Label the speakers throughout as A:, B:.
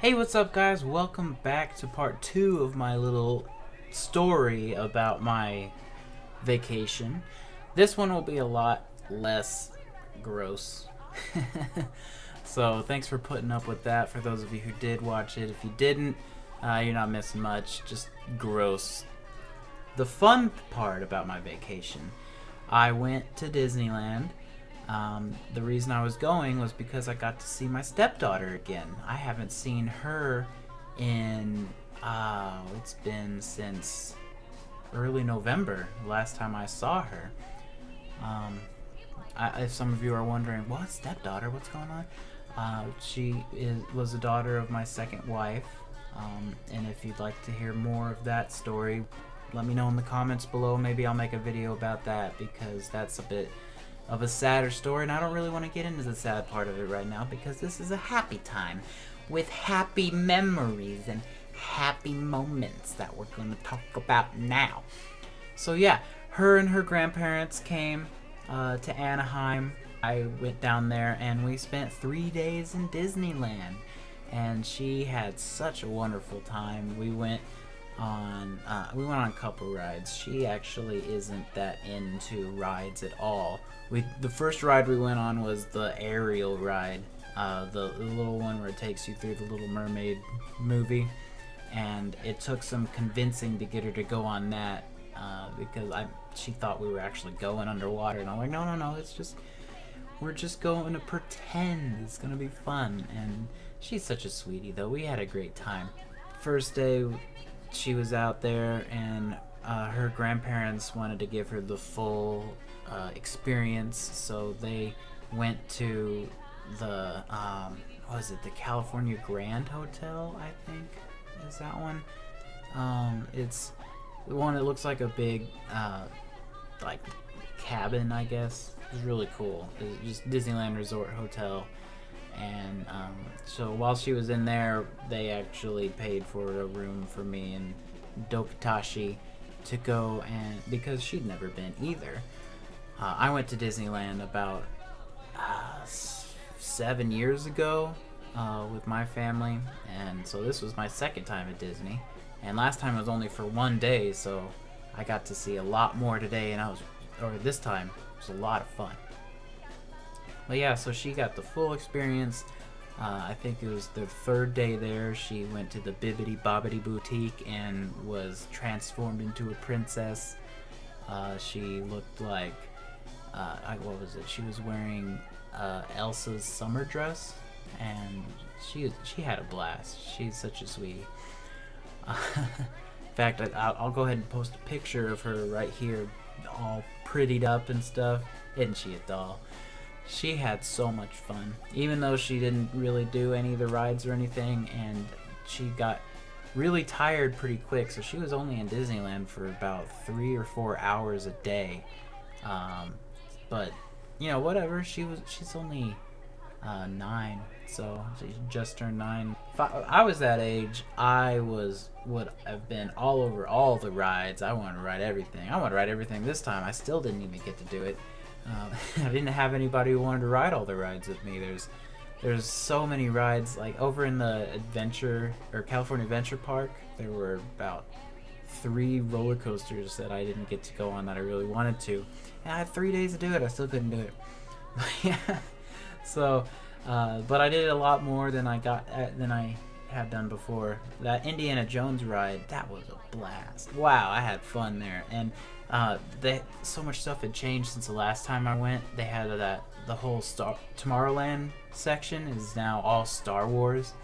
A: Hey, what's up, guys? Welcome back to part 2 of my little story about my vacation. This one will be a lot less gross. So, thanks for putting up with that for those of you who did watch it. If you didn't, you're not missing much, just gross. The fun part about my vacation, I went to Disneyland. The reason I was going was because I got to see my stepdaughter again. I haven't seen her in, it's been since early November, last time I saw her. If some of you are wondering, what, stepdaughter, what's going on? Was the daughter of my second wife, and if you'd like to hear more of that story, let me know in the comments below. Maybe I'll make a video about that, because that's a bit of a sadder story, and I don't really want to get into the sad part of it right now, because this is a happy time with happy memories and happy moments that we're going to talk about now. So yeah, her and her grandparents came to Anaheim. I went down there and we spent 3 days in Disneyland, and she had such a wonderful time. We went on a couple rides. She actually isn't that into rides at all. The first ride we went on was the Ariel ride, the little one where it takes you through the Little Mermaid movie, and it took some convincing to get her to go on that, because she thought we were actually going underwater, and I'm like, no, we're just going to pretend it's gonna be fun. And she's such a sweetie, though. We had a great time. First day she was out there, and her grandparents wanted to give her the full experience, so they went to the the California Grand Hotel, I think is that one. It's the one that looks like a big like cabin, I guess. It's really cool. It's just Disneyland Resort Hotel. And so while she was in there, they actually paid for a room for me and Dokitashi to go, and because she'd never been either. I went to Disneyland about 7 years ago with my family, and so this was my second time at Disney. And last time was only for 1 day, so I got to see a lot more today, and this time it was a lot of fun. But yeah, so she got the full experience. I think it was the third day there. She went to the Bibbidi Bobbidi Boutique and was transformed into a princess. She looked like, what was it? She was wearing Elsa's summer dress, and she had a blast. She's such a sweetie. In fact, I'll go ahead and post a picture of her right here, all prettied up and stuff. Isn't she a doll? She had so much fun, even though she didn't really do any of the rides or anything, and she got really tired pretty quick, so she was only in Disneyland for about 3 or 4 hours a day. But you know, whatever. She's only 9, so she just turned 9. If I was that age, I would have been all over all the rides. I wanted to ride everything. I want to ride everything this time. I still didn't even get to do it. I didn't have anybody who wanted to ride all the rides with me. There's so many rides. Like over in the California Adventure Park, there were about 3 roller coasters that I didn't get to go on that I really wanted to, and I had 3 days to do it. I still couldn't do it. Yeah. So, but I did it a lot more than I had done before. That Indiana Jones ride, that was a blast. Wow, I had fun there. And so much stuff had changed since the last time I went. They had the whole Tomorrowland section is now all Star Wars,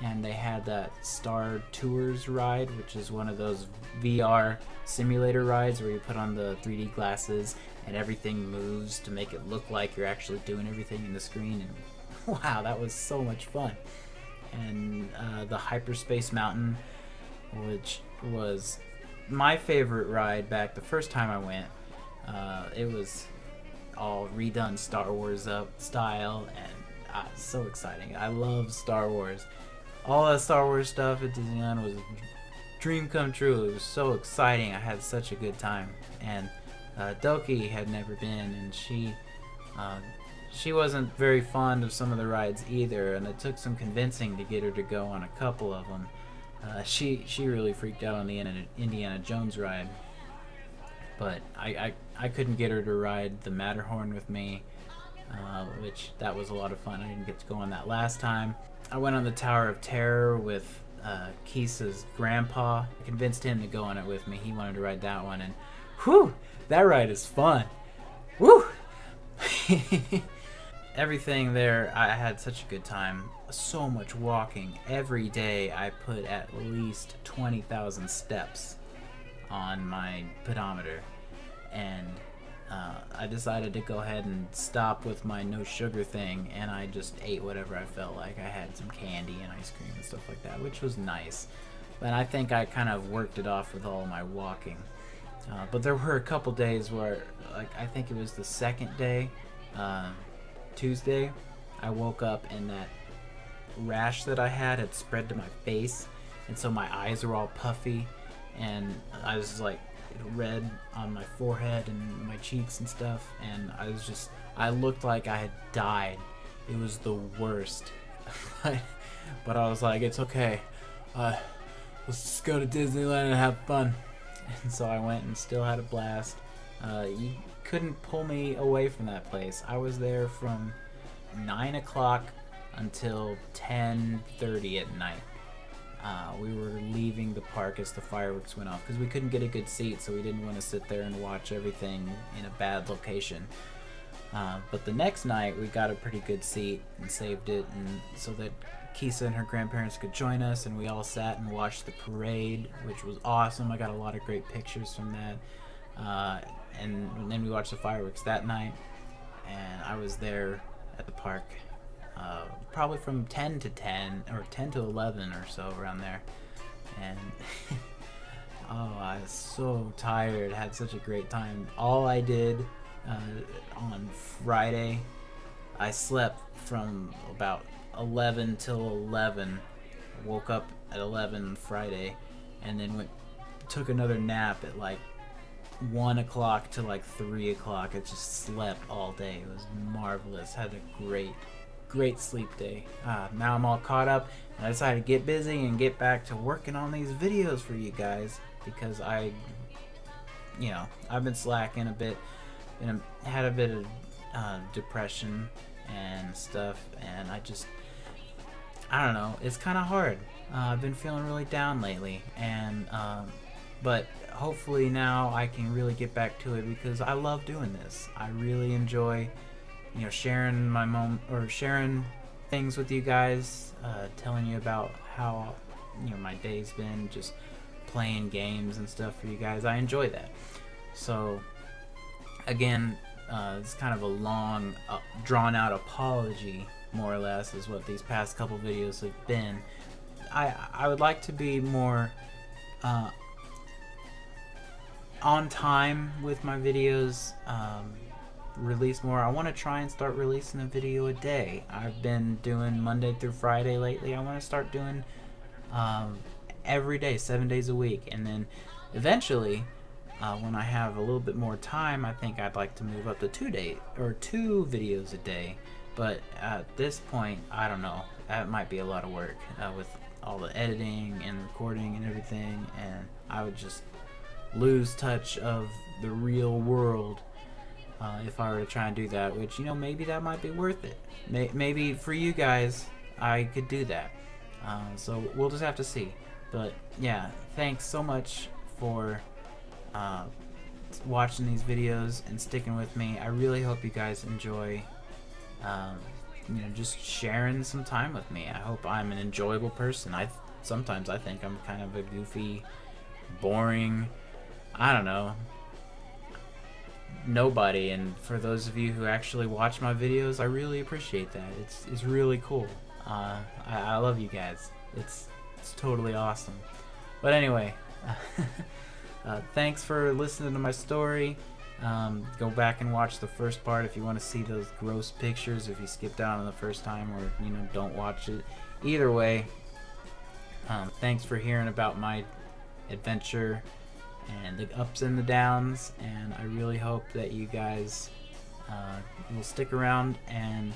A: and they had that Star Tours ride, which is one of those VR simulator rides where you put on the 3D glasses and everything moves to make it look like you're actually doing everything in the screen. And wow, that was so much fun. And the Hyperspace Mountain, which was my favorite ride back the first time I went. It was all redone Star Wars up style, and so exciting. I love Star Wars. All that Star Wars stuff at Disneyland was a dream come true. It was so exciting. I had such a good time. And Doki had never been, and she wasn't very fond of some of the rides either, and it took some convincing to get her to go on a couple of them. She really freaked out on the Indiana Jones ride, but I couldn't get her to ride the Matterhorn with me, which that was a lot of fun. I didn't get to go on that last time. I went on the Tower of Terror with Kisa's grandpa. I convinced him to go on it with me. He wanted to ride that one, and whew, that ride is fun. Woo! Everything there, I had such a good time. So much walking. Every day I put at least 20,000 steps on my pedometer, and I decided to go ahead and stop with my no sugar thing, and I just ate whatever I felt like. I had some candy and ice cream and stuff like that, which was nice. But I think I kind of worked it off with all my walking. But there were a couple days where, like, I think it was the second day, Tuesday, I woke up and that rash that I had spread to my face, and so my eyes were all puffy, and I was like red on my forehead and my cheeks and stuff, and I looked like I had died. It was the worst. But I was like, it's okay, let's just go to Disneyland and have fun. And so I went and still had a blast. You couldn't pull me away from that place. I was there from 9 o'clock until 10:30 at night. We were leaving the park as the fireworks went off because we couldn't get a good seat, so we didn't want to sit there and watch everything in a bad location. But the next night we got a pretty good seat and saved it, and so that Kisa and her grandparents could join us, and we all sat and watched the parade, which was awesome. I got a lot of great pictures from that. And then we watched the fireworks that night, and I was there at the park probably from 10 to 10 or 10 to 11 or so, around there. And oh, I was so tired. Had such a great time. All I did on Friday, I slept from about 11 till 11. Woke up at 11 Friday, and then took another nap at like 1 o'clock to like 3 o'clock. I just slept all day. It was marvelous. Had a great sleep day. Now I'm all caught up, and I decided to get busy and get back to working on these videos for you guys, because I've been slacking a bit, and had a bit of depression and stuff, and I don't know, it's kind of hard. I've been feeling really down lately, and but hopefully now I can really get back to it, because I love doing this. I really enjoy, sharing sharing things with you guys, telling you about how my day's been, just playing games and stuff for you guys. I enjoy that. So again, it's kind of a long, drawn out apology, more or less, is what these past couple videos have been. I would like to be more on time with my videos, release more. I want to try and start releasing a video a day. I've been doing Monday through Friday lately. I want to start doing every day, 7 days a week, and then eventually, when I have a little bit more time, I think I'd like to move up to 2 videos a day. But at this point, I don't know. That might be a lot of work with all the editing and recording and everything, and I would just lose touch of the real world if I were to try and do that, which, maybe that might be worth it. Maybe for you guys, I could do that. So we'll just have to see. But yeah, thanks so much for watching these videos and sticking with me. I really hope you guys enjoy just sharing some time with me. I hope I'm an enjoyable person. Sometimes I think I'm kind of a goofy, boring, I don't know, nobody, and for those of you who actually watch my videos, I really appreciate that. It's really cool. I love you guys. It's totally awesome. But anyway, thanks for listening to my story. Go back and watch the first part if you want to see those gross pictures, if you skipped out on the first time, or don't watch it. Either way, thanks for hearing about my adventure and the ups and the downs, and I really hope that you guys you'll stick around and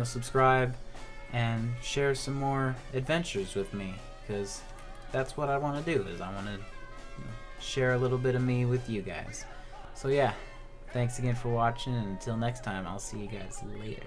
A: subscribe and share some more adventures with me, because that's what I want to do. Is I want to share a little bit of me with you guys. So yeah, thanks again for watching, and until next time, I'll see you guys later.